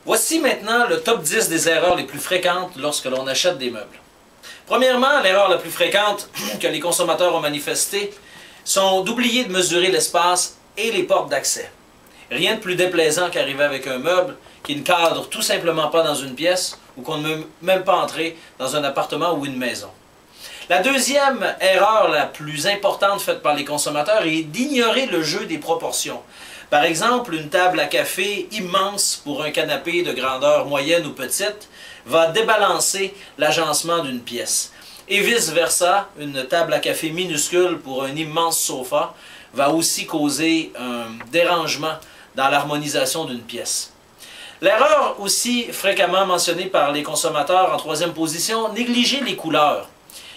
Voici maintenant le top 10 des erreurs les plus fréquentes lorsque l'on achète des meubles. Premièrement, l'erreur la plus fréquente que les consommateurs ont manifestée sont d'oublier de mesurer l'espace et les portes d'accès. Rien de plus déplaisant qu'arriver avec un meuble qui ne cadre tout simplement pas dans une pièce ou qu'on ne peut même pas entrer dans un appartement ou une maison. La deuxième erreur la plus importante faite par les consommateurs est d'ignorer le jeu des proportions. Par exemple, une table à café immense pour un canapé de grandeur moyenne ou petite va débalancer l'agencement d'une pièce. Et vice-versa, une table à café minuscule pour un immense sofa va aussi causer un dérangement dans l'harmonisation d'une pièce. L'erreur aussi fréquemment mentionnée par les consommateurs en troisième position, négliger les couleurs.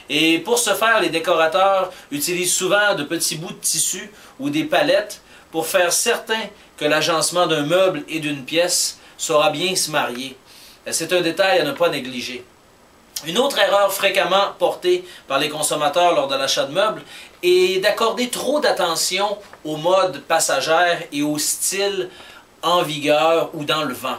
Et pour ce faire, les décorateurs utilisent souvent de petits bouts de tissu ou des palettes pour faire certain que l'agencement d'un meuble et d'une pièce saura bien se marier. C'est un détail à ne pas négliger. Une autre erreur fréquemment portée par les consommateurs lors de l'achat de meubles est d'accorder trop d'attention aux modes passagères et au style en vigueur ou dans le vent.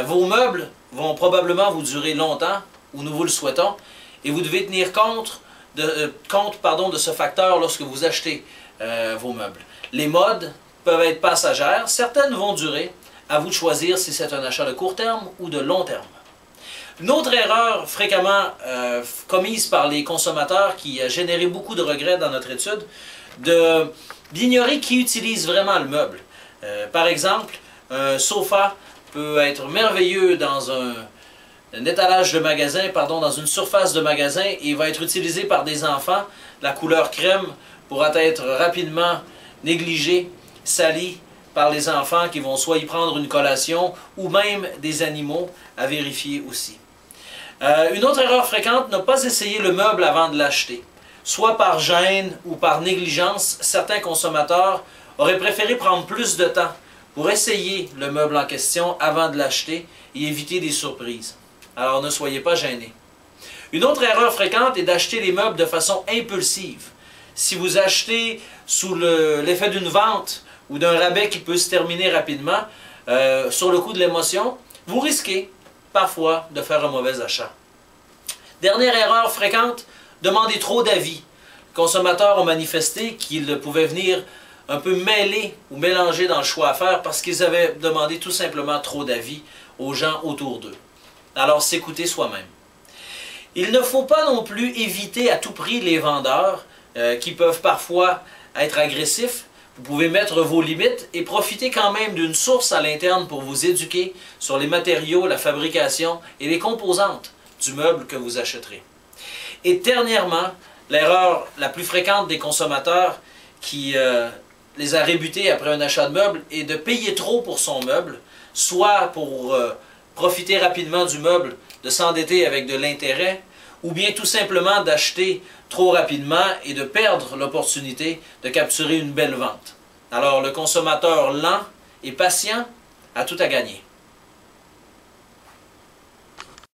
Vos meubles vont probablement vous durer longtemps, ou nous vous le souhaitons, et vous devez tenir compte de ce facteur lorsque vous achetez vos meubles. Les modes peuvent être passagères, certaines vont durer, à vous de choisir si c'est un achat de court terme ou de long terme. Une autre erreur fréquemment commise par les consommateurs qui a généré beaucoup de regrets dans notre étude, d'ignorer qui utilise vraiment le meuble. Par exemple, un sofa peut être merveilleux dans un étalage de magasin, dans une surface de magasin, et va être utilisé par des enfants. La couleur crème pourra être rapidement négligée, salie par les enfants qui vont soit y prendre une collation ou même des animaux à vérifier aussi. Une autre erreur fréquente, ne pas essayer le meuble avant de l'acheter. Soit par gêne ou par négligence, certains consommateurs auraient préféré prendre plus de temps pour essayer le meuble en question avant de l'acheter et éviter des surprises. Alors ne soyez pas gênés. Une autre erreur fréquente est d'acheter les meubles de façon impulsive. Si vous achetez sous l'effet d'une vente ou d'un rabais qui peut se terminer rapidement, sur le coup de l'émotion, vous risquez parfois de faire un mauvais achat. Dernière erreur fréquente, demander trop d'avis. Les consommateurs ont manifesté qu'ils pouvaient venir un peu mêler ou mélanger dans le choix à faire parce qu'ils avaient demandé tout simplement trop d'avis aux gens autour d'eux. Alors s'écouter soi-même. Il ne faut pas non plus éviter à tout prix les vendeurs qui peuvent parfois être agressifs. Vous pouvez mettre vos limites et profiter quand même d'une source à l'interne pour vous éduquer sur les matériaux, la fabrication et les composantes du meuble que vous achèterez. Et dernièrement, l'erreur la plus fréquente des consommateurs qui les a rébutés après un achat de meuble est de payer trop pour son meuble, soit pour profiter rapidement du meuble, de s'endetter avec de l'intérêt, ou bien tout simplement d'acheter trop rapidement et de perdre l'opportunité de capturer une belle vente. Alors le consommateur lent et patient a tout à gagner.